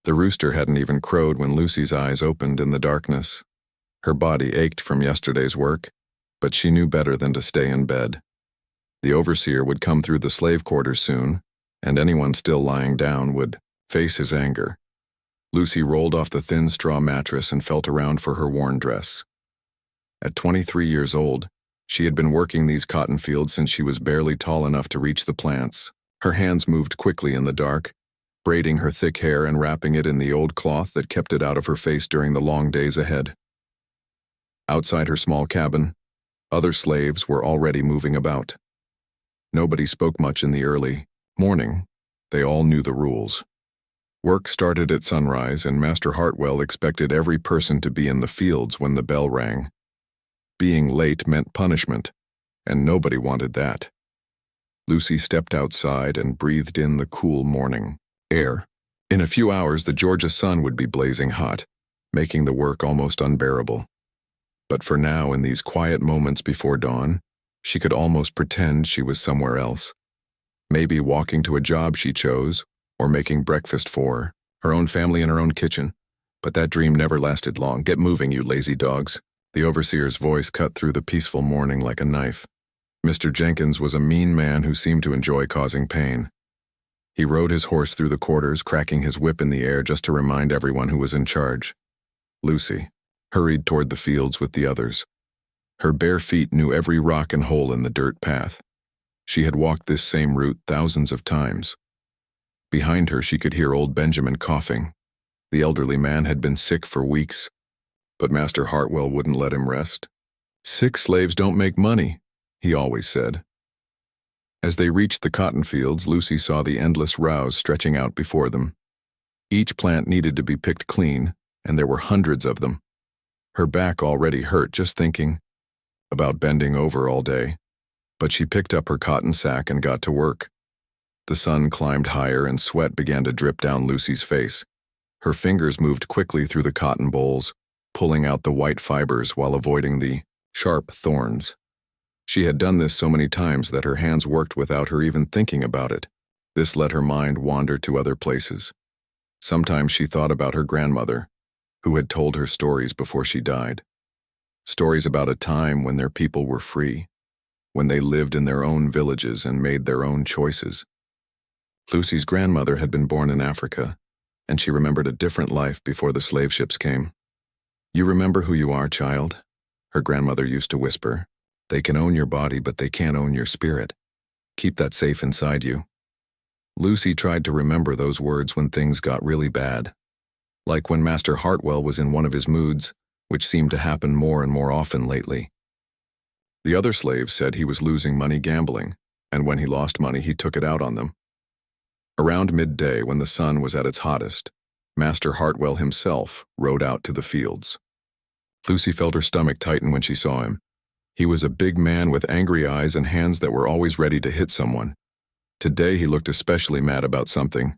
The rooster hadn't even crowed when Lucy's eyes opened in the darkness. Her body ached from yesterday's work, but she knew better than to stay in bed. The overseer would come through the slave quarters soon, and anyone still lying down would face his anger. Lucy rolled off the thin straw mattress and felt around for her worn dress. At 23 years old, she had been working these cotton fields since she was barely tall enough to reach the plants. Her hands moved quickly in the dark, braiding her thick hair and wrapping it in the old cloth that kept it out of her face during the long days ahead. Outside her small cabin, other slaves were already moving about. Nobody spoke much in the early morning. They all knew the rules. Work started at sunrise, and Master Hartwell expected every person to be in the fields when the bell rang. Being late meant punishment, and nobody wanted that. Lucy stepped outside and breathed in the cool morning air. In a few hours, the Georgia sun would be blazing hot, making the work almost unbearable. But for now, in these quiet moments before dawn, she could almost pretend she was somewhere else. Maybe walking to a job she chose, or making breakfast for her own family in her own kitchen. But that dream never lasted long. "Get moving, you lazy dogs." The overseer's voice cut through the peaceful morning like a knife. Mr. Jenkins was a mean man who seemed to enjoy causing pain. He rode his horse through the quarters, cracking his whip in the air just to remind everyone who was in charge. Lucy hurried toward the fields with the others. Her bare feet knew every rock and hole in the dirt path. She had walked this same route thousands of times. Behind her, she could hear old Benjamin coughing. The elderly man had been sick for weeks, but Master Hartwell wouldn't let him rest. "Sick slaves don't make money," he always said. As they reached the cotton fields, Lucy saw the endless rows stretching out before them. Each plant needed to be picked clean, and there were hundreds of them. Her back already hurt just thinking about bending over all day, but she picked up her cotton sack and got to work. The sun climbed higher and sweat began to drip down Lucy's face. Her fingers moved quickly through the cotton bolls, pulling out the white fibers while avoiding the sharp thorns. She had done this so many times that her hands worked without her even thinking about it. This let her mind wander to other places. Sometimes she thought about her grandmother, who had told her stories before she died. Stories about a time when their people were free, when they lived in their own villages and made their own choices. Lucy's grandmother had been born in Africa, and she remembered a different life before the slave ships came. "You remember who you are, child?" her grandmother used to whisper. "They can own your body, but they can't own your spirit. Keep that safe inside you." Lucy tried to remember those words when things got really bad. Like when Master Hartwell was in one of his moods, which seemed to happen more and more often lately. The other slaves said he was losing money gambling, and when he lost money, he took it out on them. Around midday, when the sun was at its hottest, Master Hartwell himself rode out to the fields. Lucy felt her stomach tighten when she saw him. He was a big man with angry eyes and hands that were always ready to hit someone. Today he looked especially mad about something.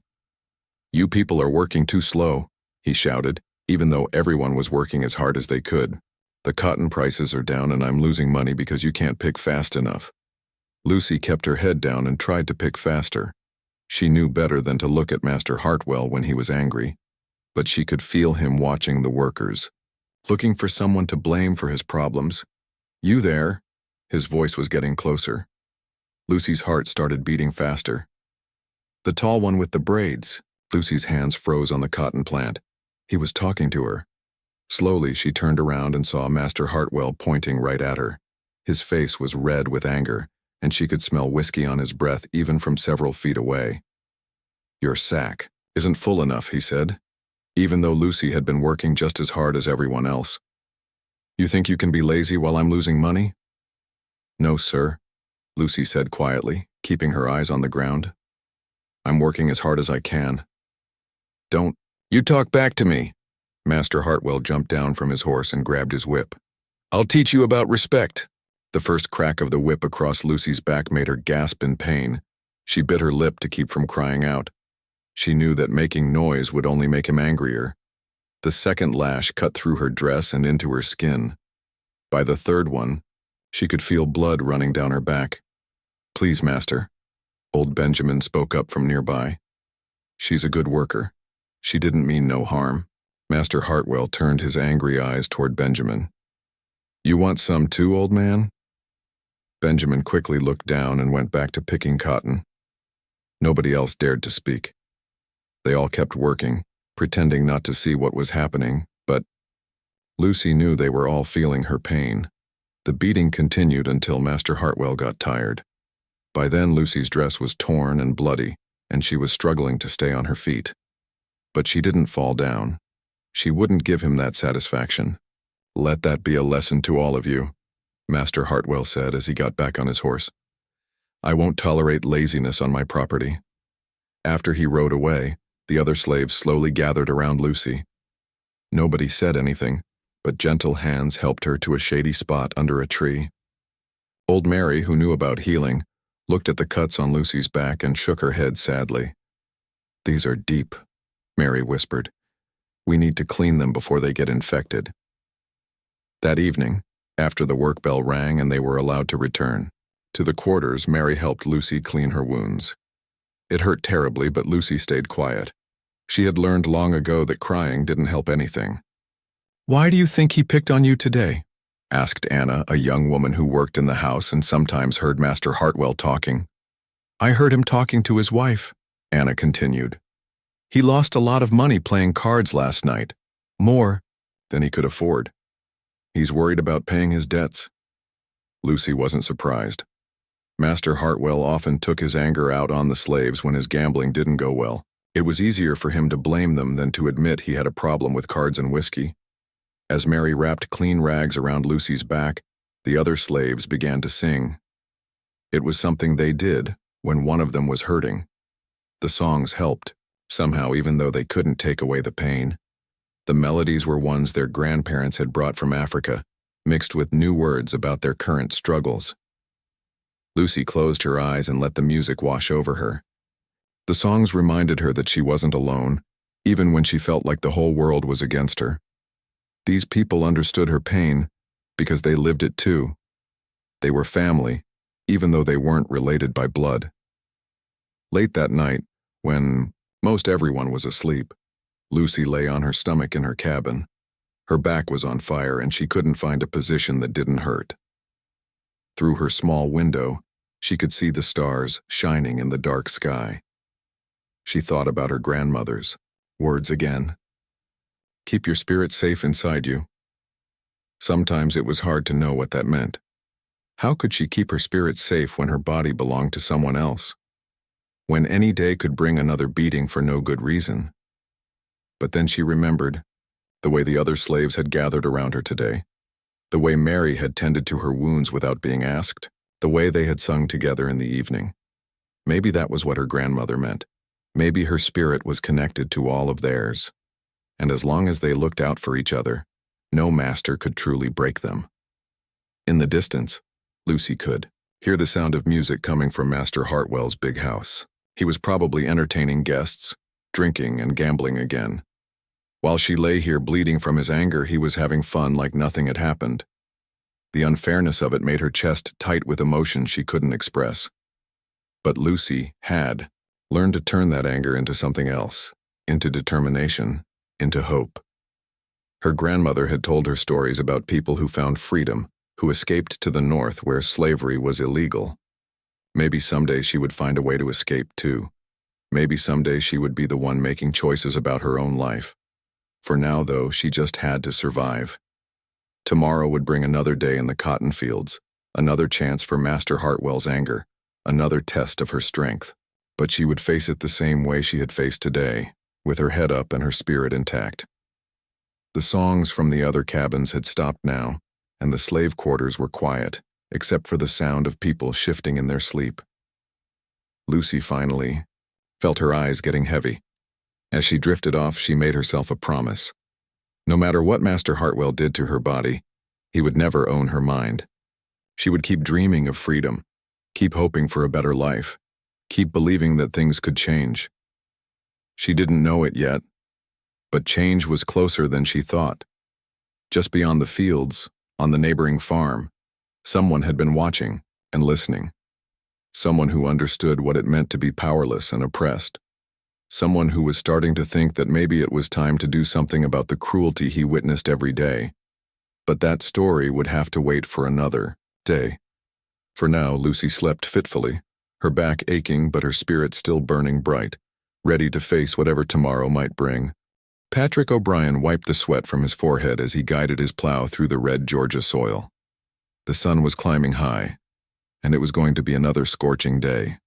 "You people are working too slow," he shouted, even though everyone was working as hard as they could. "The cotton prices are down and I'm losing money because you can't pick fast enough." Lucy kept her head down and tried to pick faster. She knew better than to look at Master Hartwell when he was angry, but she could feel him watching the workers, looking for someone to blame for his problems. "You there?" His voice was getting closer. Lucy's heart started beating faster. "The tall one with the braids." Lucy's hands froze on the cotton plant. He was talking to her. Slowly, she turned around and saw Master Hartwell pointing right at her. His face was red with anger, and she could smell whiskey on his breath even from several feet away. "Your sack isn't full enough," he said, even though Lucy had been working just as hard as everyone else. "You think you can be lazy while I'm losing money?" "No, sir," Lucy said quietly, keeping her eyes on the ground. "I'm working as hard as I can." "Don't you talk back to me." Master Hartwell jumped down from his horse and grabbed his whip. "I'll teach you about respect." The first crack of the whip across Lucy's back made her gasp in pain. She bit her lip to keep from crying out. She knew that making noise would only make him angrier. The second lash cut through her dress and into her skin. By the third one, she could feel blood running down her back. "Please, master," old Benjamin spoke up from nearby. "She's a good worker. She didn't mean no harm. Master Hartwell turned his angry eyes toward Benjamin. You want some too, old man? Benjamin quickly looked down and went back to picking cotton. Nobody else dared to speak. They all kept working, pretending not to see what was happening, but Lucy knew they were all feeling her pain. The beating continued until Master Hartwell got tired. By then Lucy's dress was torn and bloody, and she was struggling to stay on her feet. But she didn't fall down. She wouldn't give him that satisfaction. Let that be a lesson to all of you, Master Hartwell said as he got back on his horse. I won't tolerate laziness on my property. After he rode away, the other slaves slowly gathered around Lucy. Nobody said anything, but gentle hands helped her to a shady spot under a tree. Old Mary, who knew about healing, looked at the cuts on Lucy's back and shook her head sadly. These are deep, Mary whispered. We need to clean them before they get infected. That evening, after the work bell rang and they were allowed to return to the quarters, Mary helped Lucy clean her wounds. It hurt terribly, but Lucy stayed quiet. She had learned long ago that crying didn't help anything. Why do you think he picked on you today? Asked Anna, a young woman who worked in the house and sometimes heard Master Hartwell talking. I heard him talking to his wife, Anna continued. He lost a lot of money playing cards last night, more than he could afford. He's worried about paying his debts. Lucy wasn't surprised. Master Hartwell often took his anger out on the slaves when his gambling didn't go well. It was easier for him to blame them than to admit he had a problem with cards and whiskey. As Mary wrapped clean rags around Lucy's back, the other slaves began to sing. It was something they did when one of them was hurting. The songs helped, somehow, even though they couldn't take away the pain. The melodies were ones their grandparents had brought from Africa, mixed with new words about their current struggles. Lucy closed her eyes and let the music wash over her. The songs reminded her that she wasn't alone, even when she felt like the whole world was against her. These people understood her pain because they lived it too. They were family, even though they weren't related by blood. Late that night, when most everyone was asleep, Lucy lay on her stomach in her cabin. Her back was on fire and she couldn't find a position that didn't hurt. Through her small window, she could see the stars shining in the dark sky. She thought about her grandmother's words again. Keep your spirit safe inside you. Sometimes it was hard to know what that meant. How could she keep her spirit safe when her body belonged to someone else? When any day could bring another beating for no good reason? But then she remembered the way the other slaves had gathered around her today, the way Mary had tended to her wounds without being asked, the way they had sung together in the evening. Maybe that was what her grandmother meant. Maybe her spirit was connected to all of theirs. And as long as they looked out for each other, no master could truly break them. In the distance, Lucy could hear the sound of music coming from Master Hartwell's big house. He was probably entertaining guests, drinking and gambling again. While she lay here bleeding from his anger, he was having fun like nothing had happened. The unfairness of it made her chest tight with emotion she couldn't express. But Lucy had learned to turn that anger into something else, into determination, into hope. Her grandmother had told her stories about people who found freedom, who escaped to the north where slavery was illegal. Maybe someday she would find a way to escape too. Maybe someday she would be the one making choices about her own life. For now, though, she just had to survive. Tomorrow would bring another day in the cotton fields, another chance for Master Hartwell's anger, another test of her strength. But she would face it the same way she had faced today, with her head up and her spirit intact. The songs from the other cabins had stopped now, and the slave quarters were quiet, except for the sound of people shifting in their sleep. Lucy finally felt her eyes getting heavy. As she drifted off, she made herself a promise. No matter what Master Hartwell did to her body, he would never own her mind. She would keep dreaming of freedom, keep hoping for a better life, keep believing that things could change. She didn't know it yet, but change was closer than she thought. Just beyond the fields, on the neighboring farm, someone had been watching and listening. Someone who understood what it meant to be powerless and oppressed. someone who was starting to think that maybe it was time to do something about the cruelty he witnessed every day. But that story would have to wait for another day. For now, Lucy slept fitfully, her back aching but her spirit still burning bright, ready to face whatever tomorrow might bring. Patrick O'Brien wiped the sweat from his forehead as he guided his plow through the red Georgia soil. The sun was climbing high, and it was going to be another scorching day.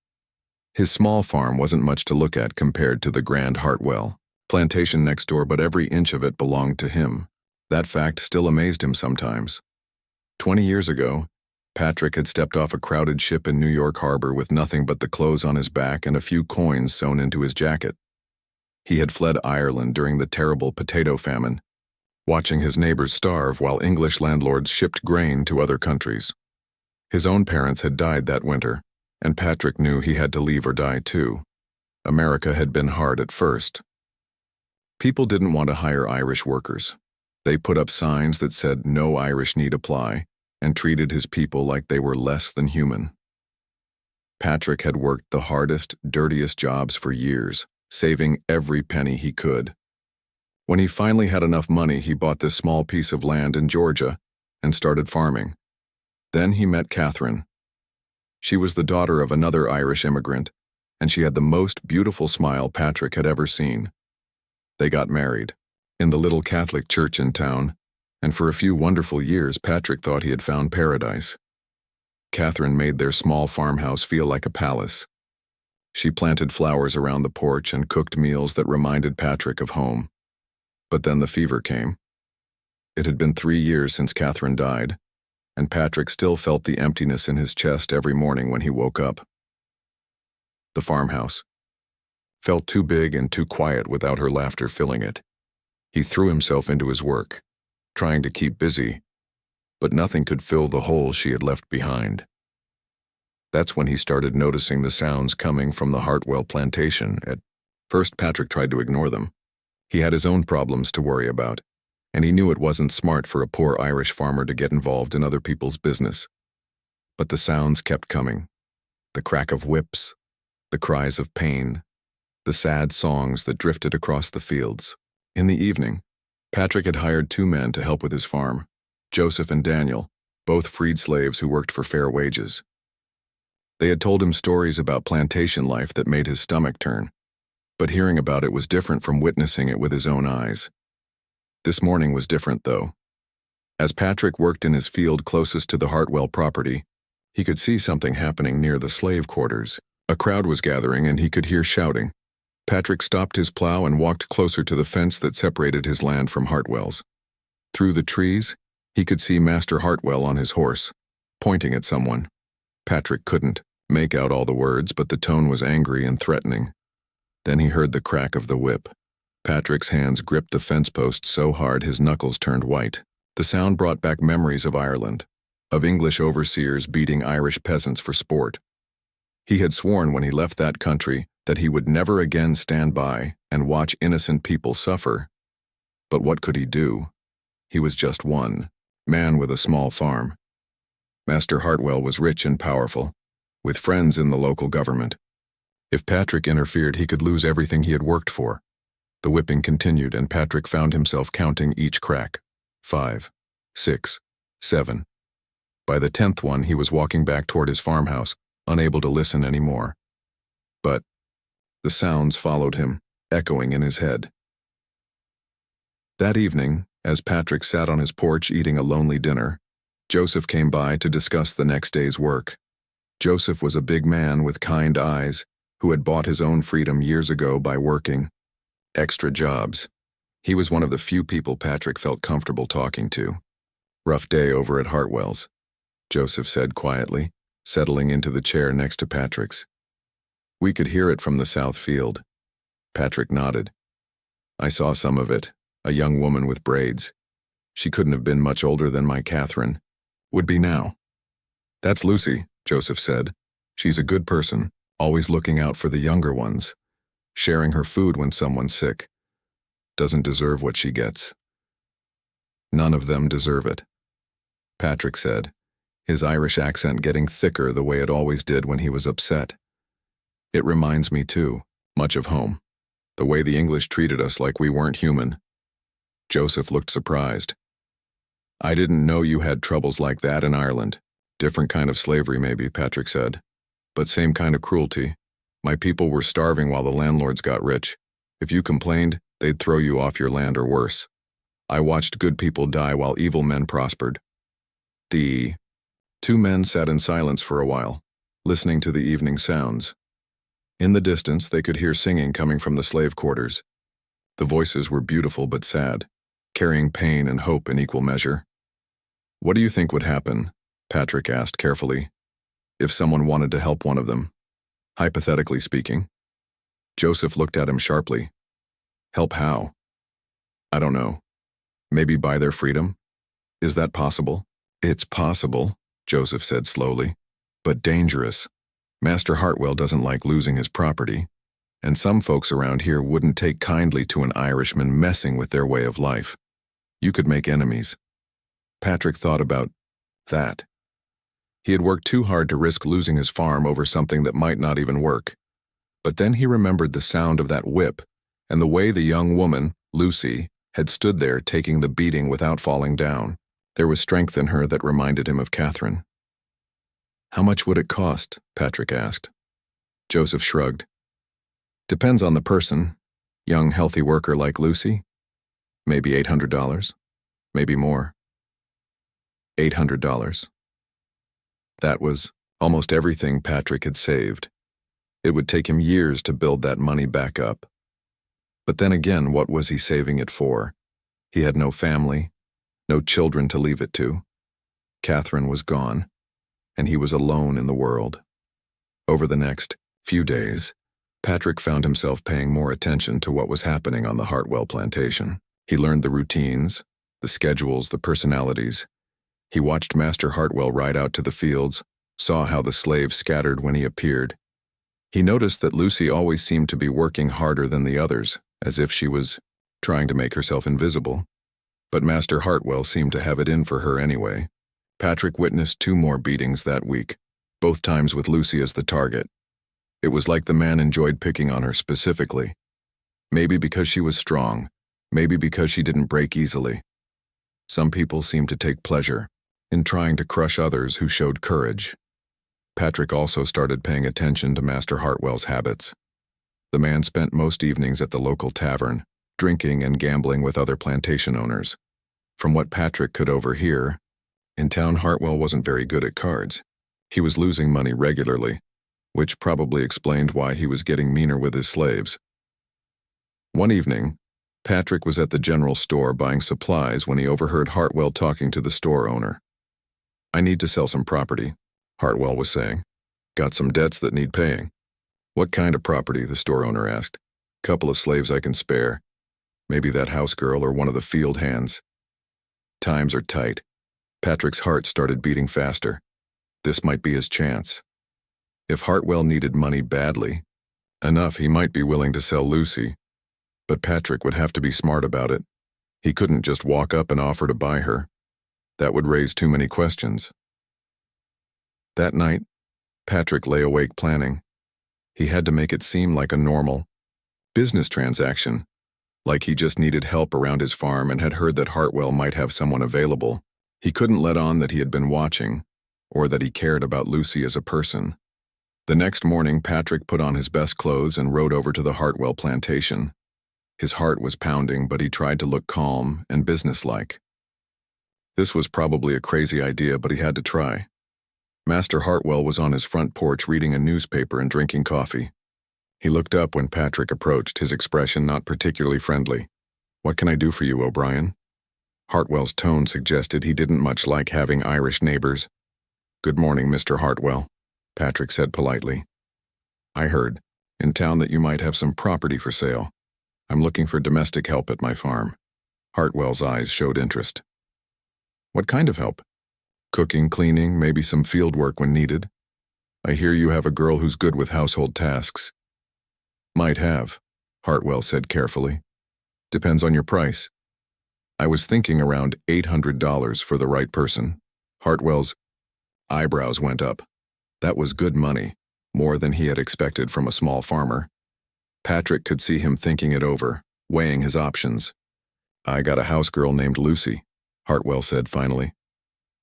His small farm wasn't much to look at compared to the grand Hartwell plantation next door, but every inch of it belonged to him. That fact still amazed him sometimes. 20 years ago, Patrick had stepped off a crowded ship in New York Harbor with nothing but the clothes on his back and a few coins sewn into his jacket. He had fled Ireland during the terrible potato famine, watching his neighbors starve while English landlords shipped grain to other countries. His own parents had died that winter, and Patrick knew he had to leave or die too. America had been hard at first. People didn't want to hire Irish workers. They put up signs that said no Irish need apply and treated his people like they were less than human. Patrick had worked the hardest, dirtiest jobs for years, saving every penny he could. When he finally had enough money, he bought this small piece of land in Georgia and started farming. Then he met Catherine. She was the daughter of another Irish immigrant, and she had the most beautiful smile Patrick had ever seen. They got married in the little Catholic church in town, and for a few wonderful years Patrick thought he had found paradise. Catherine made their small farmhouse feel like a palace. She planted flowers around the porch and cooked meals that reminded Patrick of home. But then the fever came. It had been 3 years since Catherine died, and Patrick still felt the emptiness in his chest every morning when he woke up. The farmhouse felt too big and too quiet without her laughter filling it. He threw himself into his work, trying to keep busy, but nothing could fill the hole she had left behind. That's when he started noticing the sounds coming from the Hartwell plantation. At first, Patrick tried to ignore them. He had his own problems to worry about, and he knew it wasn't smart for a poor Irish farmer to get involved in other people's business. But the sounds kept coming. The crack of whips, the cries of pain, the sad songs that drifted across the fields. In the evening, Patrick had hired 2 men to help with his farm, Joseph and Daniel, both freed slaves who worked for fair wages. They had told him stories about plantation life that made his stomach turn, but hearing about it was different from witnessing it with his own eyes. This morning was different, though. As Patrick worked in his field closest to the Hartwell property, he could see something happening near the slave quarters. A crowd was gathering and he could hear shouting. Patrick stopped his plow and walked closer to the fence that separated his land from Hartwell's. Through the trees, he could see Master Hartwell on his horse, pointing at someone. Patrick couldn't make out all the words, but the tone was angry and threatening. Then he heard the crack of the whip. Patrick's hands gripped the fence post so hard his knuckles turned white. The sound brought back memories of Ireland, of English overseers beating Irish peasants for sport. He had sworn when he left that country that he would never again stand by and watch innocent people suffer. But what could he do? He was just one man with a small farm. Master Hartwell was rich and powerful, with friends in the local government. If Patrick interfered, he could lose everything he had worked for. The whipping continued, and Patrick found himself counting each crack. 5, 6, 7. By the 10th one, he was walking back toward his farmhouse, unable to listen anymore. But the sounds followed him, echoing in his head. That evening, as Patrick sat on his porch eating a lonely dinner, Joseph came by to discuss the next day's work. Joseph was a big man with kind eyes who had bought his own freedom years ago by working extra jobs. He was one of the few people Patrick felt comfortable talking to. "Rough day over at Hartwell's," Joseph said quietly, settling into the chair next to Patrick's. "We could hear it from the south field." Patrick nodded. "I saw some of it, a young woman with braids. She couldn't have been much older than my Catherine. Would be now." "That's Lucy," Joseph said. "She's a good person, always looking out for the younger ones, sharing her food when someone's sick. Doesn't deserve what she gets." "None of them deserve it," Patrick said, his Irish accent getting thicker the way it always did when he was upset. "It reminds me, too, much of home." The way the English treated us like we weren't human. Joseph looked surprised. I didn't know you had troubles like that in Ireland. Different kind of slavery maybe, Patrick said. But same kind of cruelty. My people were starving while the landlords got rich. If you complained, they'd throw you off your land or worse. I watched good people die while evil men prospered. The two men sat in silence for a while, listening to the evening sounds. In the distance, they could hear singing coming from the slave quarters. The voices were beautiful but sad, carrying pain and hope in equal measure. What do you think would happen, Patrick asked carefully, if someone wanted to help one of them? Hypothetically speaking. Joseph looked at him sharply. Help how? I don't know. Maybe buy their freedom? Is that possible? It's possible, Joseph said slowly, but dangerous. Master Hartwell doesn't like losing his property, and some folks around here wouldn't take kindly to an Irishman messing with their way of life. You could make enemies. Patrick thought about that. He had worked too hard to risk losing his farm over something that might not even work. But then he remembered the sound of that whip and the way the young woman, Lucy, had stood there taking the beating without falling down. There was strength in her that reminded him of Catherine. How much would it cost? Patrick asked. Joseph shrugged. Depends on the person. Young, healthy worker like Lucy? Maybe $800. Maybe more. $800. That was almost everything Patrick had saved. It would take him years to build that money back up. But then again, what was he saving it for? He had no family, no children to leave it to. Catherine was gone, and he was alone in the world. Over the next few days, Patrick found himself paying more attention to what was happening on the Hartwell plantation. He learned the routines, the schedules, the personalities. He watched Master Hartwell ride out to the fields, saw how the slaves scattered when he appeared. He noticed that Lucy always seemed to be working harder than the others, as if she was trying to make herself invisible. But Master Hartwell seemed to have it in for her anyway. Patrick witnessed 2 more beatings that week, both times with Lucy as the target. It was like the man enjoyed picking on her specifically. Maybe because she was strong, maybe because she didn't break easily. Some people seemed to take pleasure in trying to crush others who showed courage. Patrick also started paying attention to Master Hartwell's habits. The man spent most evenings at the local tavern, drinking and gambling with other plantation owners. From what Patrick could overhear, in town Hartwell wasn't very good at cards. He was losing money regularly, which probably explained why he was getting meaner with his slaves. One evening, Patrick was at the general store buying supplies when he overheard Hartwell talking to the store owner. I need to sell some property, Hartwell was saying. Got some debts that need paying. What kind of property? The store owner asked. Couple of slaves I can spare. Maybe that house girl or one of the field hands. Times are tight. Patrick's heart started beating faster. This might be his chance. If Hartwell needed money badly, enough he might be willing to sell Lucy. But Patrick would have to be smart about it. He couldn't just walk up and offer to buy her. That would raise too many questions. That night, Patrick lay awake planning. He had to make it seem like a normal business transaction, like he just needed help around his farm and had heard that Hartwell might have someone available. He couldn't let on that he had been watching, or that he cared about Lucy as a person. The next morning, Patrick put on his best clothes and rode over to the Hartwell plantation. His heart was pounding, but he tried to look calm and businesslike. This was probably a crazy idea, but he had to try. Master Hartwell was on his front porch reading a newspaper and drinking coffee. He looked up when Patrick approached, his expression not particularly friendly. What can I do for you, O'Brien? Hartwell's tone suggested he didn't much like having Irish neighbors. Good morning, Mr. Hartwell, Patrick said politely. I heard in town that you might have some property for sale. I'm looking for domestic help at my farm. Hartwell's eyes showed interest. What kind of help? Cooking, cleaning, maybe some field work when needed. I hear you have a girl who's good with household tasks. Might have, Hartwell said carefully. Depends on your price. I was thinking around $800 for the right person. Hartwell's eyebrows went up. That was good money, more than he had expected from a small farmer. Patrick could see him thinking it over, weighing his options. "I got a house girl named Lucy," Hartwell said finally.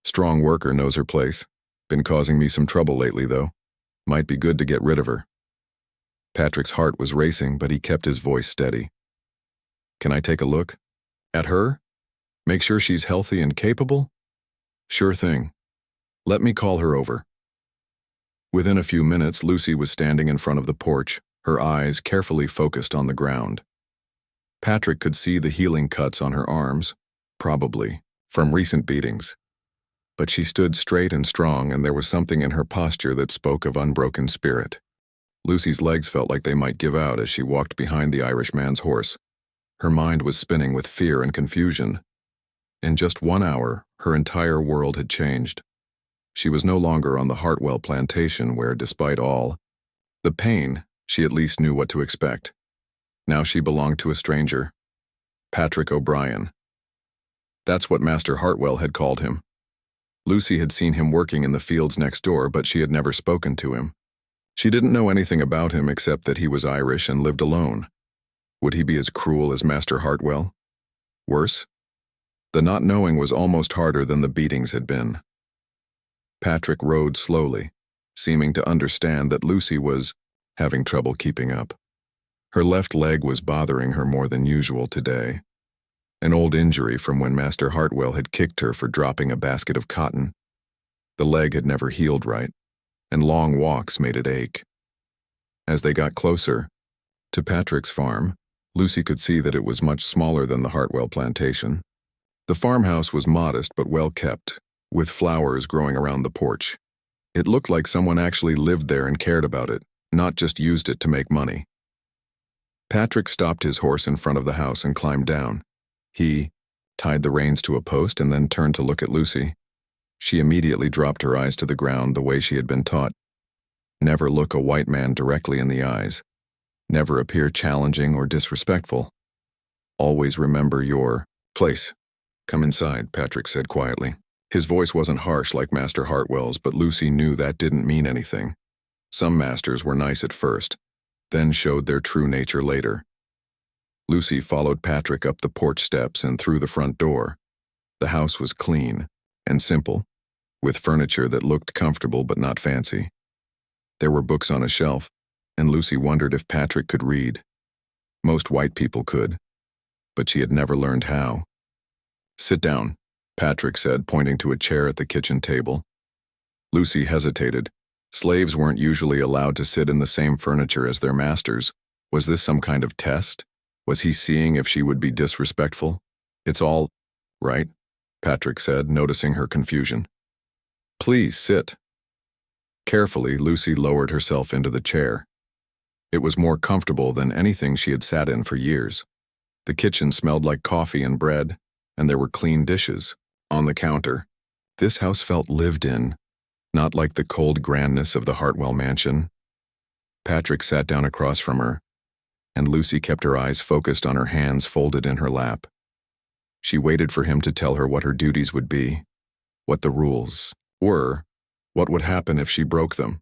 "Strong worker, knows her place. Been causing me some trouble lately, though. Might be good to get rid of her." Patrick's heart was racing, but he kept his voice steady. "Can I take a look? At her? Make sure she's healthy and capable?" "Sure thing. Let me call her over." Within a few minutes, Lucy was standing in front of the porch, her eyes carefully focused on the ground. Patrick could see the healing cuts on her arms, probably from recent beatings. But she stood straight and strong, and there was something in her posture that spoke of unbroken spirit. Lucy's legs felt like they might give out as she walked behind the Irishman's horse. Her mind was spinning with fear and confusion. In just 1 hour, her entire world had changed. She was no longer on the Hartwell plantation where, despite all the pain, she at least knew what to expect. Now she belonged to a stranger, Patrick O'Brien. That's what Master Hartwell had called him. Lucy had seen him working in the fields next door, but she had never spoken to him. She didn't know anything about him except that he was Irish and lived alone. Would he be as cruel as Master Hartwell? Worse? The not knowing was almost harder than the beatings had been. Patrick rode slowly, seeming to understand that Lucy was having trouble keeping up. Her left leg was bothering her more than usual today. An old injury from when Master Hartwell had kicked her for dropping a basket of cotton. The leg had never healed right, and long walks made it ache. As they got closer to Patrick's farm, Lucy could see that it was much smaller than the Hartwell plantation. The farmhouse was modest but well kept, with flowers growing around the porch. It looked like someone actually lived there and cared about it, not just used it to make money. Patrick stopped his horse in front of the house and climbed down. He tied the reins to a post and then turned to look at Lucy. She immediately dropped her eyes to the ground the way she had been taught. Never look a white man directly in the eyes. Never appear challenging or disrespectful. Always remember your place. "Come inside," Patrick said quietly. His voice wasn't harsh like Master Hartwell's, but Lucy knew that didn't mean anything. Some masters were nice at first, then showed their true nature later. Lucy followed Patrick up the porch steps and through the front door. The house was clean and simple, with furniture that looked comfortable but not fancy. There were books on a shelf, and Lucy wondered if Patrick could read. Most white people could, but she had never learned how. "Sit down," Patrick said, pointing to a chair at the kitchen table. Lucy hesitated. Slaves weren't usually allowed to sit in the same furniture as their masters. Was this some kind of test? Was he seeing if she would be disrespectful? "It's all right," Patrick said, noticing her confusion. "Please sit." Carefully, Lucy lowered herself into the chair. It was more comfortable than anything she had sat in for years. The kitchen smelled like coffee and bread, and there were clean dishes on the counter. This house felt lived in, not like the cold grandness of the Hartwell mansion. Patrick sat down across from her, and Lucy kept her eyes focused on her hands folded in her lap. She waited for him to tell her what her duties would be, what the rules were, what would happen if she broke them.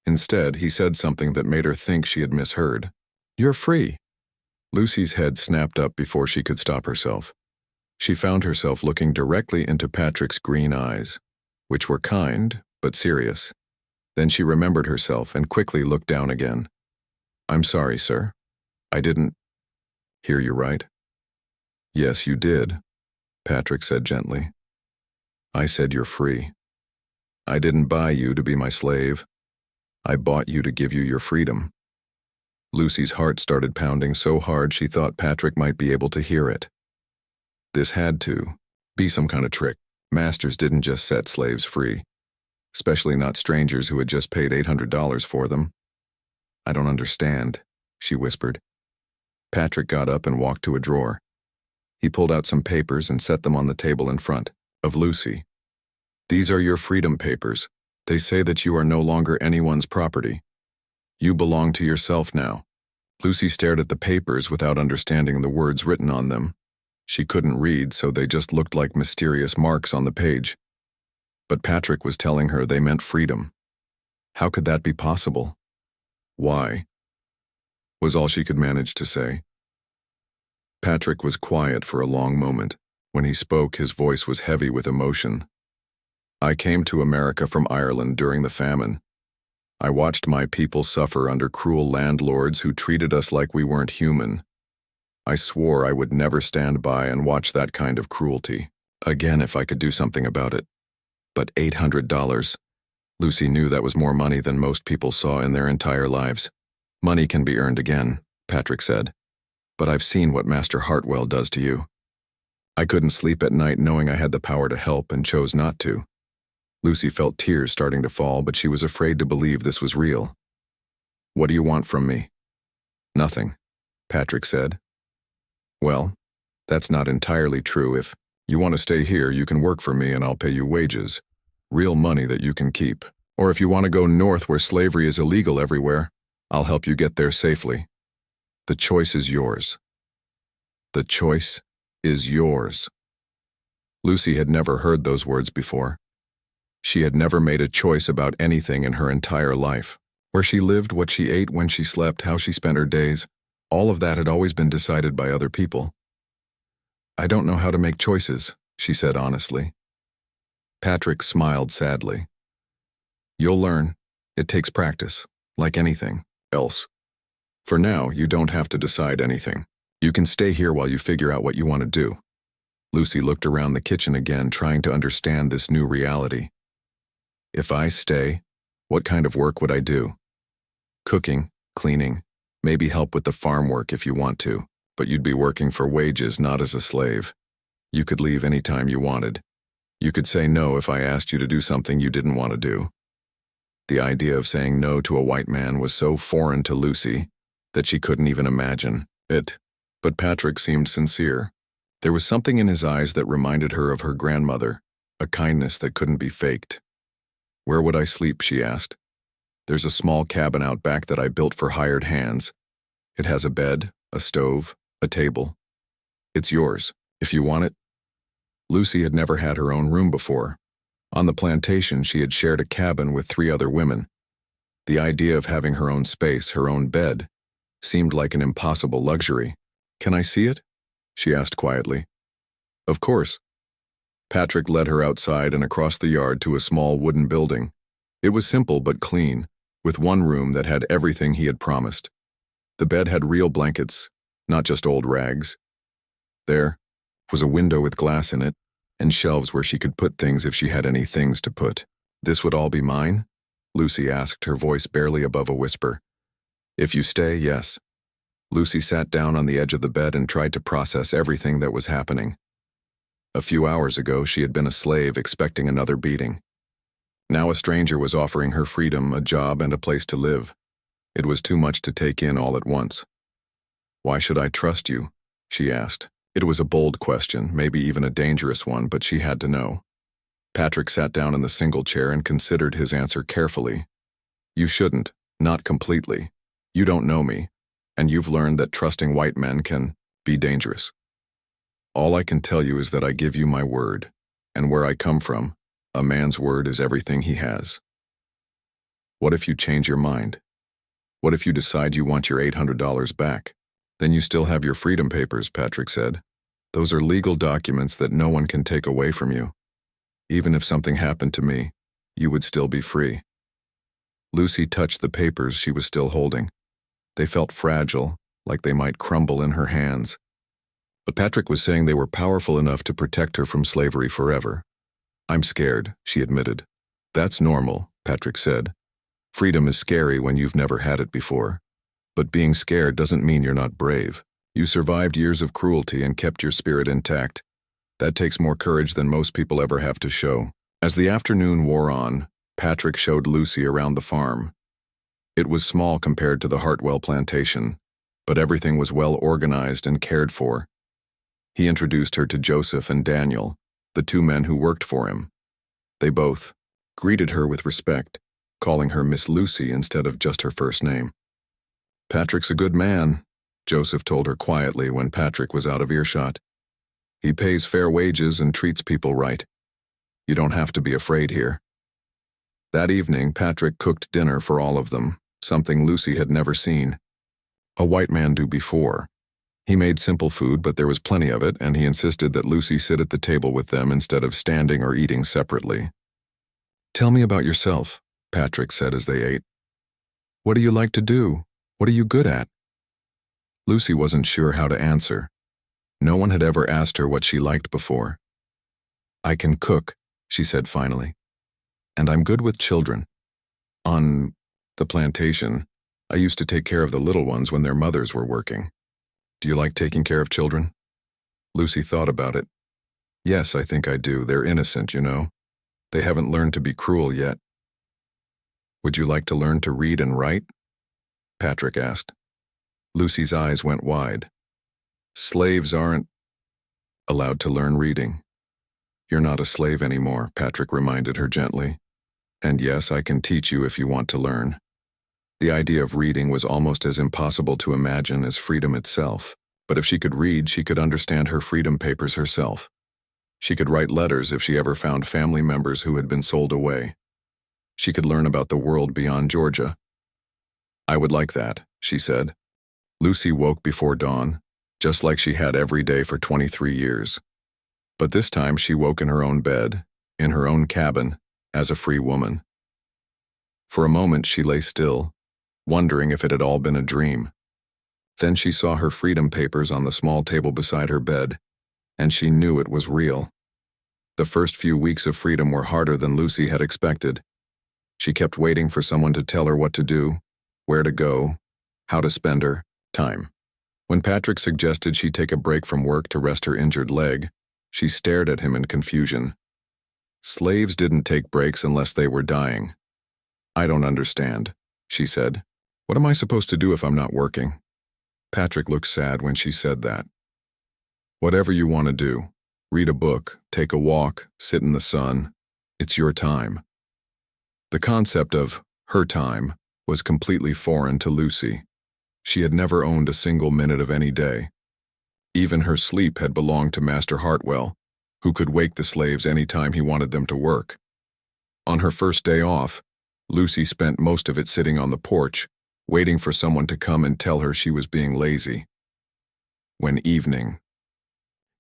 Instead, he said something that made her think she had misheard. "You're free." Lucy's head snapped up before she could stop herself. She found herself looking directly into Patrick's green eyes, which were kind but serious. Then she remembered herself and quickly looked down again. "I'm sorry, sir. I didn't hear you right." "Yes, you did," Patrick said gently. "I said you're free. I didn't buy you to be my slave. I bought you to give you your freedom." Lucy's heart started pounding so hard she thought Patrick might be able to hear it. This had to be some kind of trick. Masters didn't just set slaves free, especially not strangers who had just paid $800 for them. "I don't understand," she whispered. Patrick got up and walked to a drawer. He pulled out some papers and set them on the table in front of Lucy. "These are your freedom papers. They say that you are no longer anyone's property. You belong to yourself now." Lucy stared at the papers without understanding the words written on them. She couldn't read, so they just looked like mysterious marks on the page. But Patrick was telling her they meant freedom. How could that be possible? Why? was all she could manage to say. Patrick was quiet for a long moment. When he spoke, his voice was heavy with emotion. I came to America from Ireland during the famine. I watched my people suffer under cruel landlords who treated us like we weren't human. I swore I would never stand by and watch that kind of cruelty again if I could do something about it. But $800. Lucy knew that was more money than most people saw in their entire lives. Money can be earned again, Patrick said. But I've seen what Master Hartwell does to you. I couldn't sleep at night knowing I had the power to help and chose not to. Lucy felt tears starting to fall, but she was afraid to believe this was real. What do you want from me? Nothing, Patrick said. Well, that's not entirely true. If you want to stay here, you can work for me and I'll pay you wages. Real money that you can keep. Or if you want to go north where slavery is illegal everywhere, I'll help you get there safely. The choice is yours. The choice is yours. Lucy had never heard those words before. She had never made a choice about anything in her entire life. Where she lived, what she ate, when she slept, how she spent her days, all of that had always been decided by other people. I don't know how to make choices, she said honestly. Patrick smiled sadly. You'll learn. It takes practice, like anything else. For now, you don't have to decide anything. You can stay here while you figure out what you want to do. Lucy looked around the kitchen again, trying to understand this new reality. If I stay, what kind of work would I do? Cooking, cleaning, maybe help with the farm work if you want to, but you'd be working for wages, not as a slave. You could leave any time you wanted. You could say no if I asked you to do something you didn't want to do. The idea of saying no to a white man was so foreign to Lucy that she couldn't even imagine it. But Patrick seemed sincere. There was something in his eyes that reminded her of her grandmother, a kindness that couldn't be faked. Where would I sleep, she asked. There's a small cabin out back that I built for hired hands. It has a bed, a stove, a table. It's yours, if you want it. Lucy had never had her own room before. On the plantation, she had shared a cabin with 3 other women. The idea of having her own space, her own bed, seemed like an impossible luxury. Can I see it? She asked quietly. Of course. Patrick led her outside and across the yard to a small wooden building. It was simple but clean, with one room that had everything he had promised. The bed had real blankets, not just old rags. There was a window with glass in it, and shelves where she could put things if she had any things to put. This would all be mine? Lucy asked, her voice barely above a whisper. If you stay, yes. Lucy sat down on the edge of the bed and tried to process everything that was happening. A few hours ago, she had been a slave expecting another beating. Now a stranger was offering her freedom, a job, and a place to live. It was too much to take in all at once. Why should I trust you? She asked. It was a bold question, maybe even a dangerous one, but she had to know. Patrick sat down in the single chair and considered his answer carefully. You shouldn't, not completely. You don't know me, and you've learned that trusting white men can be dangerous. All I can tell you is that I give you my word, and where I come from, a man's word is everything he has. What if you change your mind? What if you decide you want your $800 back? Then you still have your freedom papers, Patrick said. Those are legal documents that no one can take away from you. Even if something happened to me, you would still be free. Lucy touched the papers she was still holding. They felt fragile, like they might crumble in her hands. But Patrick was saying they were powerful enough to protect her from slavery forever. I'm scared, she admitted. That's normal, Patrick said. Freedom is scary when you've never had it before. But being scared doesn't mean you're not brave. You survived years of cruelty and kept your spirit intact. That takes more courage than most people ever have to show. As the afternoon wore on, Patrick showed Lucy around the farm. It was small compared to the Hartwell plantation, but everything was well organized and cared for. He introduced her to Joseph and Daniel, the 2 men who worked for him. They both greeted her with respect, calling her Miss Lucy instead of just her first name. Patrick's a good man, Joseph told her quietly when Patrick was out of earshot. He pays fair wages and treats people right. You don't have to be afraid here. That evening, Patrick cooked dinner for all of them, something Lucy had never seen. a white man do before. He made simple food, but there was plenty of it, and he insisted that Lucy sit at the table with them instead of standing or eating separately. "Tell me about yourself," Patrick said as they ate. "What do you like to do? What are you good at?" Lucy wasn't sure how to answer. No one had ever asked her what she liked before. "I can cook," she said finally. "And I'm good with children. On the plantation, I used to take care of the little ones when their mothers were working." "Do you like taking care of children?" Lucy thought about it. "Yes, I think I do. They're innocent, you know. They haven't learned to be cruel yet." "Would you like to learn to read and write?" Patrick asked. Lucy's eyes went wide. "Slaves aren't allowed to learn reading." "You're not a slave anymore," Patrick reminded her gently. "And yes, I can teach you if you want to learn." The idea of reading was almost as impossible to imagine as freedom itself, but if she could read, she could understand her freedom papers herself. She could write letters if she ever found family members who had been sold away. She could learn about the world beyond Georgia. "I would like that," she said. Lucy woke before dawn, just like she had every day for 23 years. But this time she woke in her own bed, in her own cabin, as a free woman. For a moment she lay still, wondering if it had all been a dream. Then she saw her freedom papers on the small table beside her bed, and she knew it was real. The first few weeks of freedom were harder than Lucy had expected. She kept waiting for someone to tell her what to do, where to go, how to spend her time. When Patrick suggested she take a break from work to rest her injured leg, she stared at him in confusion. Slaves didn't take breaks unless they were dying. "I don't understand," she said. "What am I supposed to do if I'm not working?" Patrick looked sad when she said that. "Whatever you want to do. Read a book, take a walk, sit in the sun. It's your time." The concept of her time was completely foreign to Lucy. She had never owned a single minute of any day. Even her sleep had belonged to Master Hartwell, who could wake the slaves any time he wanted them to work. On her first day off, Lucy spent most of it sitting on the porch, waiting for someone to come and tell her she was being lazy. When evening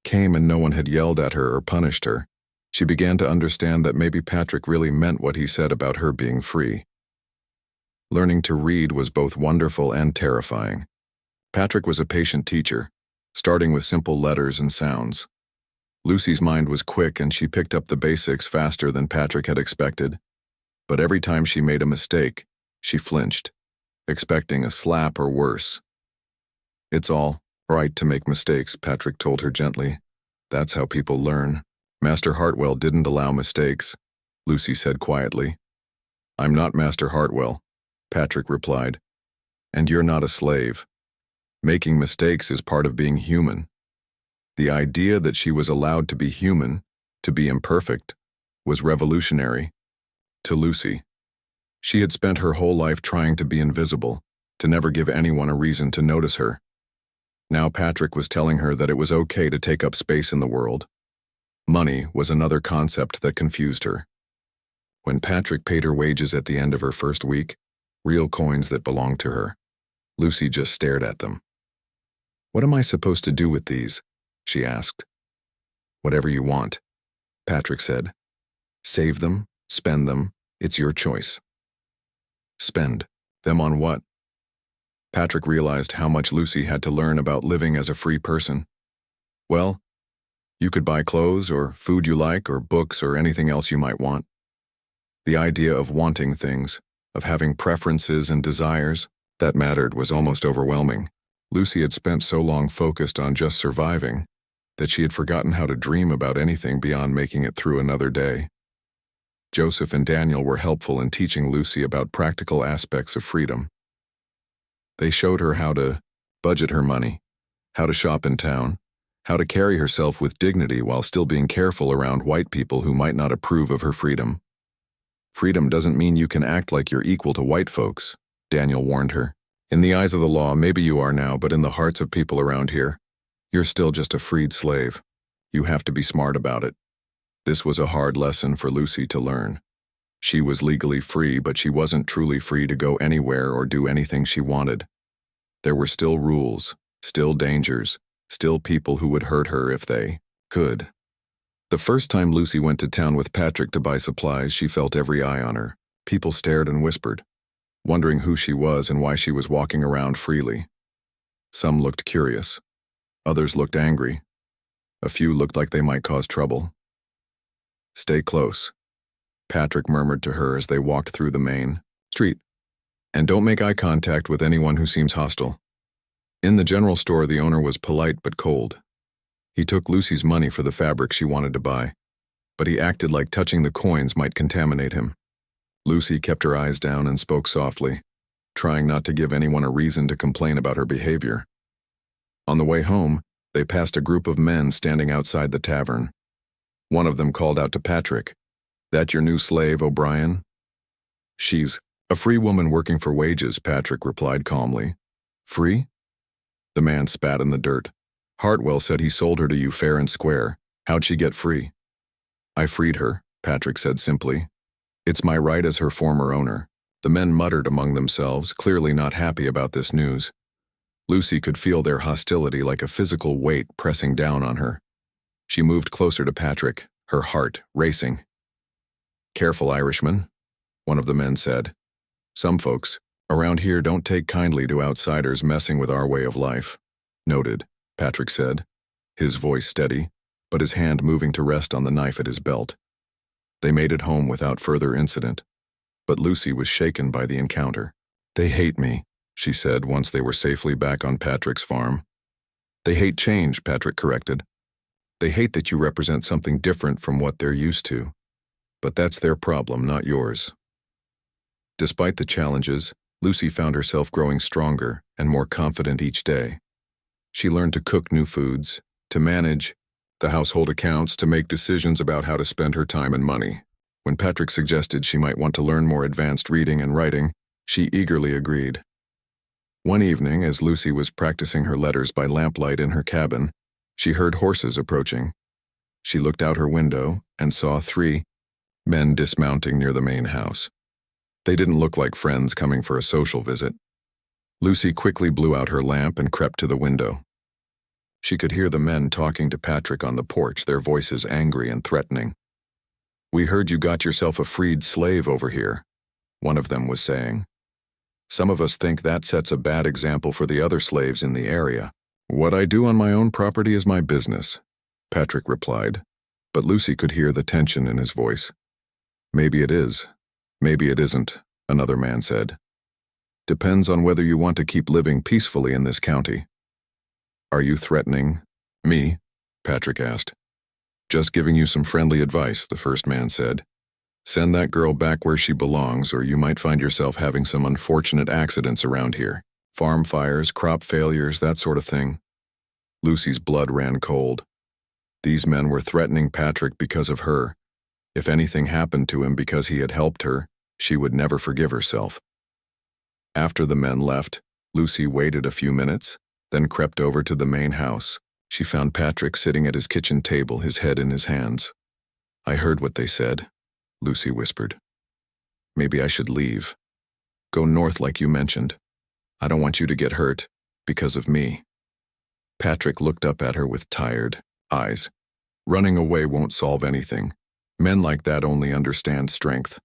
came and no one had yelled at her or punished her, she began to understand that maybe Patrick really meant what he said about her being free. Learning to read was both wonderful and terrifying. Patrick was a patient teacher, starting with simple letters and sounds. Lucy's mind was quick and she picked up the basics faster than Patrick had expected. But every time she made a mistake, she flinched, expecting a slap or worse. "It's all right to make mistakes," Patrick told her gently. "That's how people learn." "Master Hartwell didn't allow mistakes," Lucy said quietly. "I'm not Master Hartwell," Patrick replied. "And you're not a slave. Making mistakes is part of being human." The idea that she was allowed to be human, to be imperfect, was revolutionary to Lucy. She had spent her whole life trying to be invisible, to never give anyone a reason to notice her. Now Patrick was telling her that it was okay to take up space in the world. Money was another concept that confused her. When Patrick paid her wages at the end of her first week, real coins that belonged to her, Lucy just stared at them. "What am I supposed to do with these?" she asked. "Whatever you want," Patrick said. "Save them, spend them, it's your choice." "Spend them on what?" Patrick realized how much Lucy had to learn about living as a free person. "Well, you could buy clothes or food you like or books or anything else you might want." The idea of wanting things, of having preferences and desires, that mattered was almost overwhelming. Lucy had spent so long focused on just surviving that she had forgotten how to dream about anything beyond making it through another day. Joseph and Daniel were helpful in teaching Lucy about practical aspects of freedom. They showed her how to budget her money, how to shop in town, how to carry herself with dignity while still being careful around white people who might not approve of her freedom. "Freedom doesn't mean you can act like you're equal to white folks," Daniel warned her. "In the eyes of the law, maybe you are now, but in the hearts of people around here, you're still just a freed slave. You have to be smart about it." This was a hard lesson for Lucy to learn. She was legally free, but she wasn't truly free to go anywhere or do anything she wanted. There were still rules, still dangers, still people who would hurt her if they could. The first time Lucy went to town with Patrick to buy supplies, she felt every eye on her. People stared and whispered, wondering who she was and why she was walking around freely. Some looked curious. Others looked angry. A few looked like they might cause trouble. "Stay close," Patrick murmured to her as they walked through the main street. "And don't make eye contact with anyone who seems hostile." In the general store, the owner was polite but cold. He took Lucy's money for the fabric she wanted to buy, but he acted like touching the coins might contaminate him. Lucy kept her eyes down and spoke softly, trying not to give anyone a reason to complain about her behavior. On the way home, they passed a group of men standing outside the tavern. One of them called out to Patrick, "That your new slave, O'Brien?" "She's a free woman working for wages," Patrick replied calmly. "Free?" The man spat in the dirt. "Hartwell said he sold her to you fair and square. How'd she get free?" "I freed her," Patrick said simply. "It's my right as her former owner." The men muttered among themselves, clearly not happy about this news. Lucy could feel their hostility like a physical weight pressing down on her. She moved closer to Patrick, her heart racing. "Careful, Irishman," one of the men said. "Some folks around here don't take kindly to outsiders messing with our way of life." "Noted," Patrick said, his voice steady, but his hand moving to rest on the knife at his belt. They made it home without further incident, but Lucy was shaken by the encounter. "They hate me," she said once they were safely back on Patrick's farm. "They hate change," Patrick corrected. "They hate that you represent something different from what they're used to. But that's their problem, not yours." Despite the challenges, Lucy found herself growing stronger and more confident each day. She learned to cook new foods, to manage the household accounts, to make decisions about how to spend her time and money. When Patrick suggested she might want to learn more advanced reading and writing, she eagerly agreed. One evening, as Lucy was practicing her letters by lamplight in her cabin, she heard horses approaching. She looked out her window and saw 3 men dismounting near the main house. They didn't look like friends coming for a social visit. Lucy quickly blew out her lamp and crept to the window. She could hear the men talking to Patrick on the porch, their voices angry and threatening. "We heard you got yourself a freed slave over here," one of them was saying. "Some of us think that sets a bad example for the other slaves in the area." "What I do on my own property is my business," Patrick replied, but Lucy could hear the tension in his voice. "Maybe it is. Maybe it isn't," another man said. "Depends on whether you want to keep living peacefully in this county." "Are you threatening me?" Patrick asked. "Just giving you some friendly advice," the first man said. "Send that girl back where she belongs, or you might find yourself having some unfortunate accidents around here. Farm fires, crop failures, that sort of thing." Lucy's blood ran cold. These men were threatening Patrick because of her. If anything happened to him because he had helped her, she would never forgive herself. After the men left, Lucy waited a few minutes, then crept over to the main house. She found Patrick sitting at his kitchen table, his head in his hands. "I heard what they said," Lucy whispered. "Maybe I should leave. Go north like you mentioned. I don't want you to get hurt because of me." Patrick looked up at her with tired eyes. "Running away won't solve anything. Men like that only understand strength.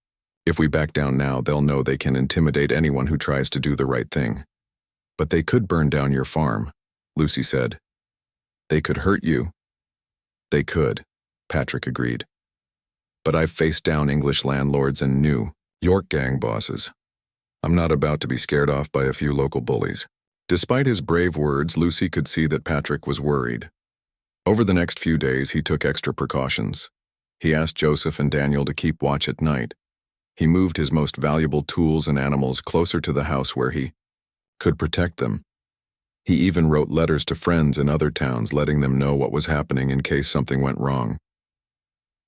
If we back down now, they'll know they can intimidate anyone who tries to do the right thing. But they could burn down your farm," Lucy said. "They could hurt you." "They could," Patrick agreed. "But I've faced down English landlords and New York gang bosses. I'm not about to be scared off by a few local bullies." Despite his brave words, Lucy could see that Patrick was worried. Over the next few days, he took extra precautions. He asked Joseph and Daniel to keep watch at night. He moved his most valuable tools and animals closer to the house where he could protect them. He even wrote letters to friends in other towns, letting them know what was happening in case something went wrong.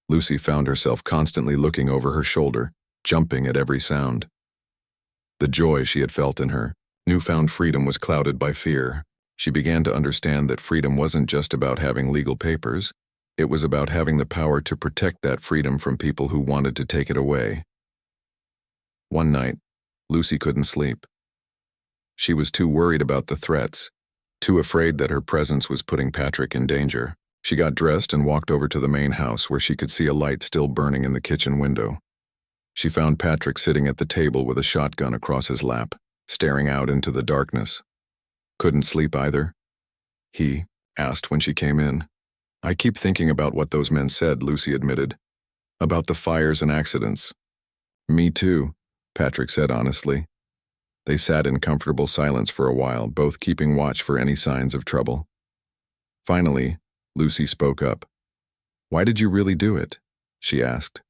Lucy found herself constantly looking over her shoulder, jumping at every sound. The joy she had felt in her newfound freedom was clouded by fear. She began to understand that freedom wasn't just about having legal papers. It was about having the power to protect that freedom from people who wanted to take it away. One night, Lucy couldn't sleep. She was too worried about the threats, too afraid that her presence was putting Patrick in danger. She got dressed and walked over to the main house where she could see a light still burning in the kitchen window. She found Patrick sitting at the table with a shotgun across his lap, staring out into the darkness. Couldn't sleep either? He asked when she came in. I keep thinking about what those men said, Lucy admitted. About the fires and accidents. Me too, Patrick said honestly. They sat in comfortable silence for a while, both keeping watch for any signs of trouble. Finally, Lucy spoke up. Why did you really do it? She asked.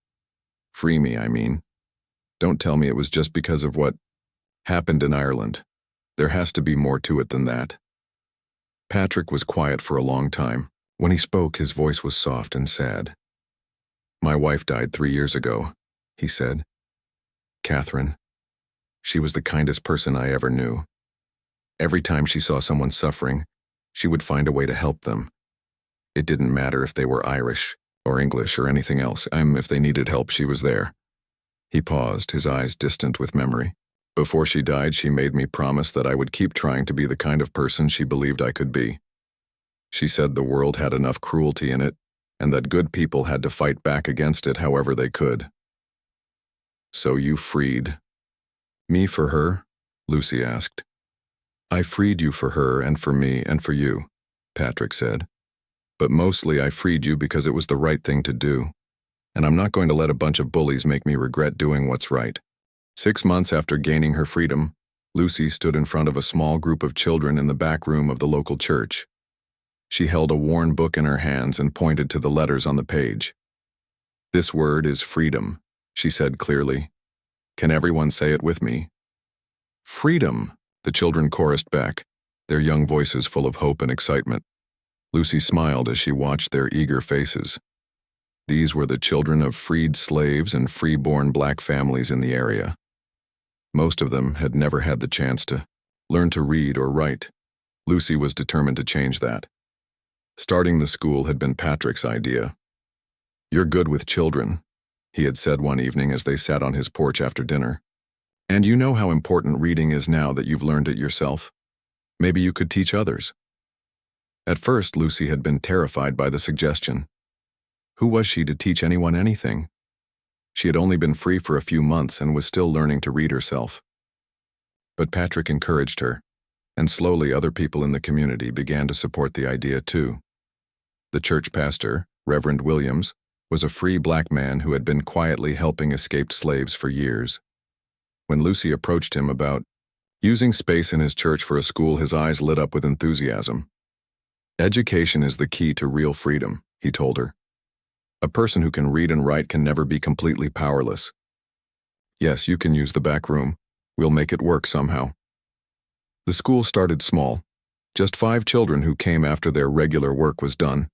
Free me, I mean. Don't tell me it was just because of what happened in Ireland. There has to be more to it than that. Patrick was quiet for a long time. When he spoke, his voice was soft and sad. My wife died 3 years ago, he said. Catherine. She was the kindest person I ever knew. Every time she saw someone suffering, she would find a way to help them. It didn't matter if they were Irish or English or anything else. If they needed help, she was there. He paused, his eyes distant with memory. Before she died, she made me promise that I would keep trying to be the kind of person she believed I could be. She said the world had enough cruelty in it, and that good people had to fight back against it however they could. So you freed me for her? Lucy asked. I freed you for her and for me and for you, Patrick said. But mostly I freed you because it was the right thing to do. And I'm not going to let a bunch of bullies make me regret doing what's right. 6 months after gaining her freedom, Lucy stood in front of a small group of children in the back room of the local church. She held a worn book in her hands and pointed to the letters on the page. This word is freedom, she said clearly. Can everyone say it with me? Freedom, the children chorused back, their young voices full of hope and excitement. Lucy smiled as she watched their eager faces. These were the children of freed slaves and free-born black families in the area. Most of them had never had the chance to learn to read or write. Lucy was determined to change that. Starting the school had been Patrick's idea. You're good with children, he had said one evening as they sat on his porch after dinner. And you know how important reading is now that you've learned it yourself. Maybe you could teach others. At first, Lucy had been terrified by the suggestion. Who was she to teach anyone anything? She had only been free for a few months and was still learning to read herself. But Patrick encouraged her, and slowly other people in the community began to support the idea too. The church pastor, Reverend Williams, was a free black man who had been quietly helping escaped slaves for years. When Lucy approached him about using space in his church for a school, his eyes lit up with enthusiasm. Education is the key to real freedom, he told her. A person who can read and write can never be completely powerless. Yes, you can use the back room. We'll make it work somehow. The school started small. Just 5 children who came after their regular work was done.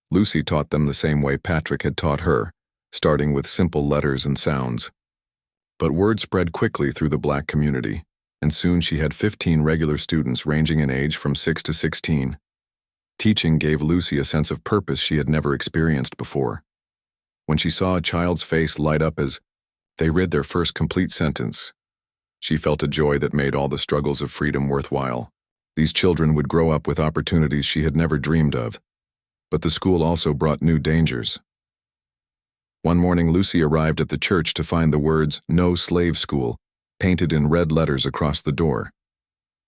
Lucy taught them the same way Patrick had taught her, starting with simple letters and sounds. But word spread quickly through the black community, and soon she had 15 regular students ranging in age from 6 to 16. Teaching gave Lucy a sense of purpose she had never experienced before. When she saw a child's face light up as they read their first complete sentence, she felt a joy that made all the struggles of freedom worthwhile. These children would grow up with opportunities she had never dreamed of. But the school also brought new dangers. One morning, Lucy arrived at the church to find the words, "No Slave School," painted in red letters across the door.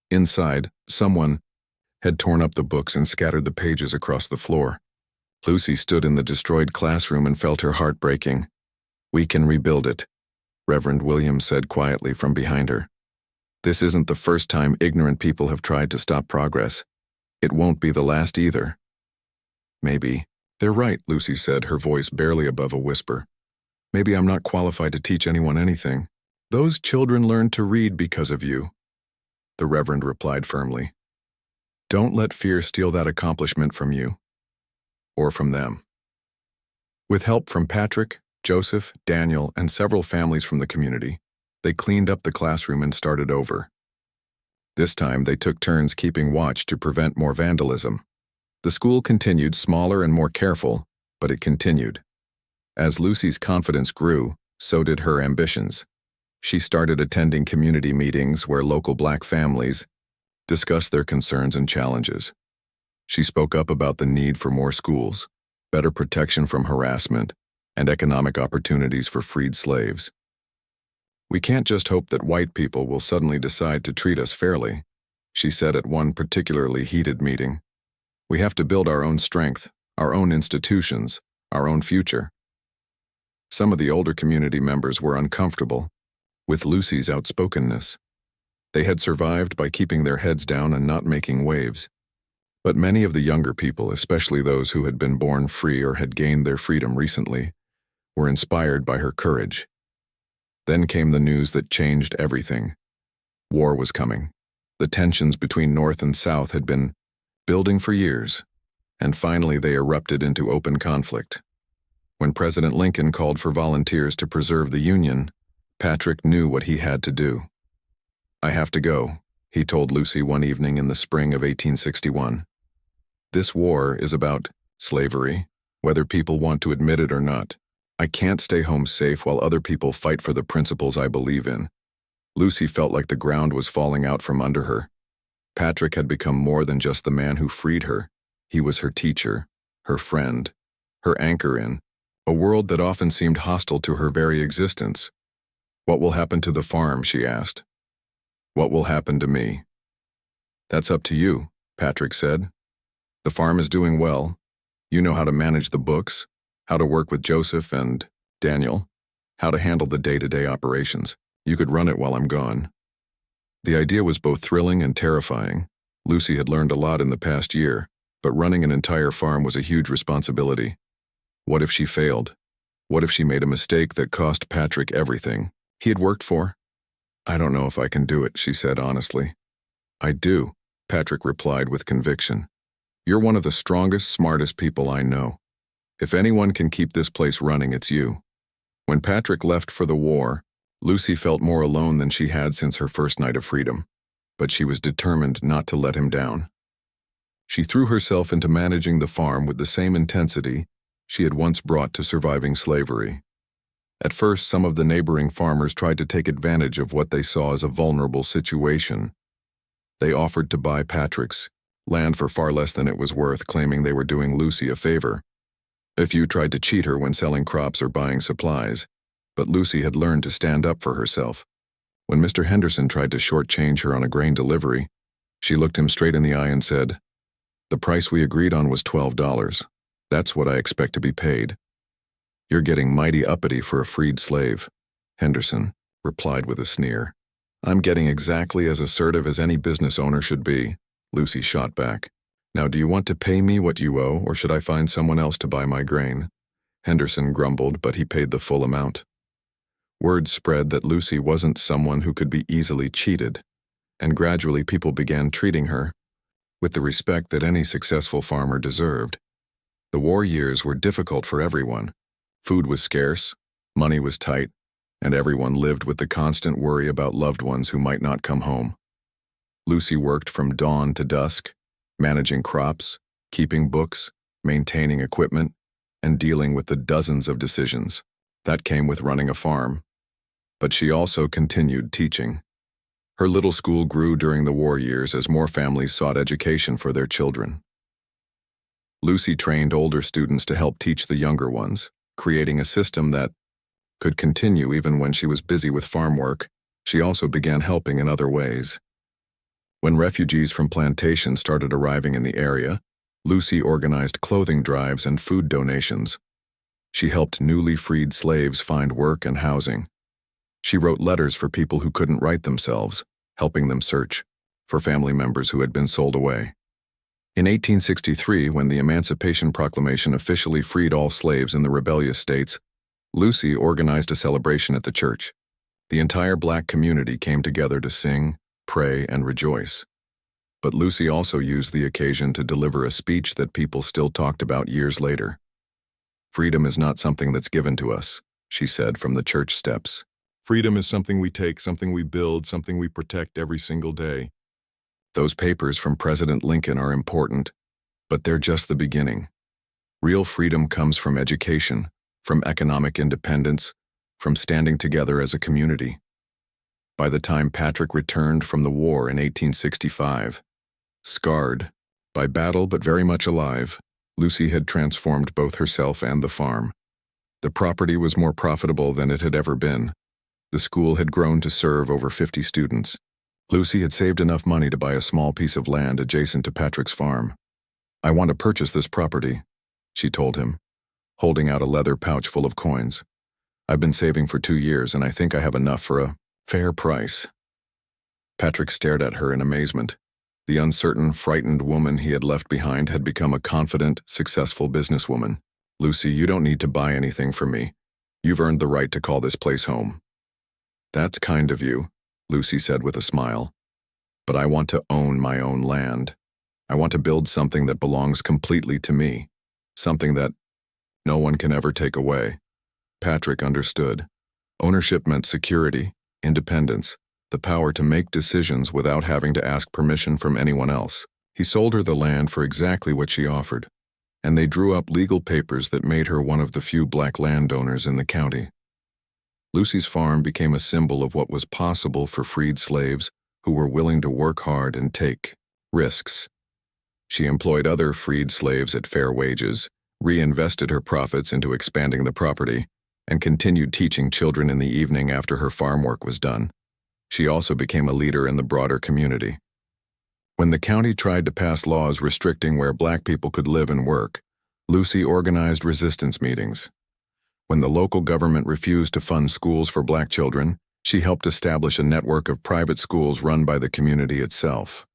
Inside, someone had torn up the books and scattered the pages across the floor. Lucy stood in the destroyed classroom and felt her heart breaking. "We can rebuild it," Reverend Williams said quietly from behind her. "This isn't the first time ignorant people have tried to stop progress. It won't be the last either." "Maybe. They're right," Lucy said, her voice barely above a whisper. "Maybe I'm not qualified to teach anyone anything. Those children learned to read because of you," the Reverend replied firmly. "Don't let fear steal that accomplishment from you. Or from them." With help from Patrick, Joseph, Daniel, and several families from the community, they cleaned up the classroom and started over. This time, they took turns keeping watch to prevent more vandalism. The school continued, smaller and more careful, but it continued. As Lucy's confidence grew, so did her ambitions. She started attending community meetings where local black families discussed their concerns and challenges. She spoke up about the need for more schools, better protection from harassment, and economic opportunities for freed slaves. "We can't just hope that white people will suddenly decide to treat us fairly," she said at one particularly heated meeting. "We have to build our own strength, our own institutions, our own future." Some of the older community members were uncomfortable with Lucy's outspokenness. They had survived by keeping their heads down and not making waves. But many of the younger people, especially those who had been born free or had gained their freedom recently, were inspired by her courage. Then came the news that changed everything. War was coming. The tensions between North and South had been building for years, and finally they erupted into open conflict. When President Lincoln called for volunteers to preserve the Union, Patrick knew what he had to do. "I have to go," he told Lucy one evening in the spring of 1861. "This war is about slavery, whether people want to admit it or not. I can't stay home safe while other people fight for the principles I believe in." Lucy felt like the ground was falling out from under her. Patrick had become more than just the man who freed her. He was her teacher, her friend, her anchor in a world that often seemed hostile to her very existence. "What will happen to the farm?" she asked. "What will happen to me?" "That's up to you," Patrick said. "The farm is doing well. You know how to manage the books, how to work with Joseph and Daniel, how to handle the day-to-day operations. You could run it while I'm gone." The idea was both thrilling and terrifying. Lucy had learned a lot in the past year, but running an entire farm was a huge responsibility. What if she failed? What if she made a mistake that cost Patrick everything he had worked for? "I don't know if I can do it," she said honestly. "I do," Patrick replied with conviction. "You're one of the strongest, smartest people I know. If anyone can keep this place running, it's you." When Patrick left for the war, Lucy felt more alone than she had since her first night of freedom, but she was determined not to let him down. She threw herself into managing the farm with the same intensity she had once brought to surviving slavery. At first, some of the neighboring farmers tried to take advantage of what they saw as a vulnerable situation. They offered to buy Patrick's land for far less than it was worth, claiming they were doing Lucy a favor. A few tried to cheat her when selling crops or buying supplies, but Lucy had learned to stand up for herself. When Mr. Henderson tried to shortchange her on a grain delivery, she looked him straight in the eye and said, "The price we agreed on was $12. That's what I expect to be paid." "You're getting mighty uppity for a freed slave," Henderson replied with a sneer. "I'm getting exactly as assertive as any business owner should be," Lucy shot back. "Now, do you want to pay me what you owe, or should I find someone else to buy my grain?" Henderson grumbled, but he paid the full amount. Word spread that Lucy wasn't someone who could be easily cheated, and gradually people began treating her with the respect that any successful farmer deserved. The war years were difficult for everyone. Food was scarce, money was tight, and everyone lived with the constant worry about loved ones who might not come home. Lucy worked from dawn to dusk, managing crops, keeping books, maintaining equipment, and dealing with the dozens of decisions that came with running a farm. But she also continued teaching. Her little school grew during the war years as more families sought education for their children. Lucy trained older students to help teach the younger ones, creating a system that could continue even when she was busy with farm work. She also began helping in other ways. When refugees from plantations started arriving in the area, Lucy organized clothing drives and food donations. She helped newly freed slaves find work and housing. She wrote letters for people who couldn't write themselves, helping them search for family members who had been sold away. In 1863, when the Emancipation Proclamation officially freed all slaves in the rebellious states, Lucy organized a celebration at the church. The entire black community came together to sing, pray, and rejoice. But Lucy also used the occasion to deliver a speech that people still talked about years later. "Freedom is not something that's given to us," she said from the church steps. "Freedom is something we take, something we build, something we protect every single day." Those papers from President Lincoln are important, but they're just the beginning. Real freedom comes from education, from economic independence, from standing together as a community. by the time Patrick returned from the war in 1865. Scarred by battle but very much alive, Lucy had transformed both herself and the farm. The property was more profitable than it had ever been. The school had grown to serve over 50 students. Lucy had saved enough money to buy a small piece of land adjacent to Patrick's farm. "I want to purchase this property," she told him, holding out a leather pouch full of coins. "I've been saving for 2 years, and I think I have enough for a fair price." Patrick stared at her in amazement. The uncertain, frightened woman he had left behind had become a confident, successful businesswoman. "Lucy, you don't need to buy anything from me. You've earned the right to call this place home." "That's kind of you," Lucy said with a smile. "But I want to own my own land. I want to build something that belongs completely to me, something that no one can ever take away." Patrick understood. Ownership meant security, independence, the power to make decisions without having to ask permission from anyone else. He sold her the land for exactly what she offered, and they drew up legal papers that made her one of the few black landowners in the county. Lucy's farm became a symbol of what was possible for freed slaves who were willing to work hard and take risks. She employed other freed slaves at fair wages, reinvested her profits into expanding the property, and continued teaching children in the evening after her farm work was done. She also became a leader in the broader community. When the county tried to pass laws restricting where black people could live and work, Lucy organized resistance meetings. When the local government refused to fund schools for black children, she helped establish a network of private schools run by the community itself.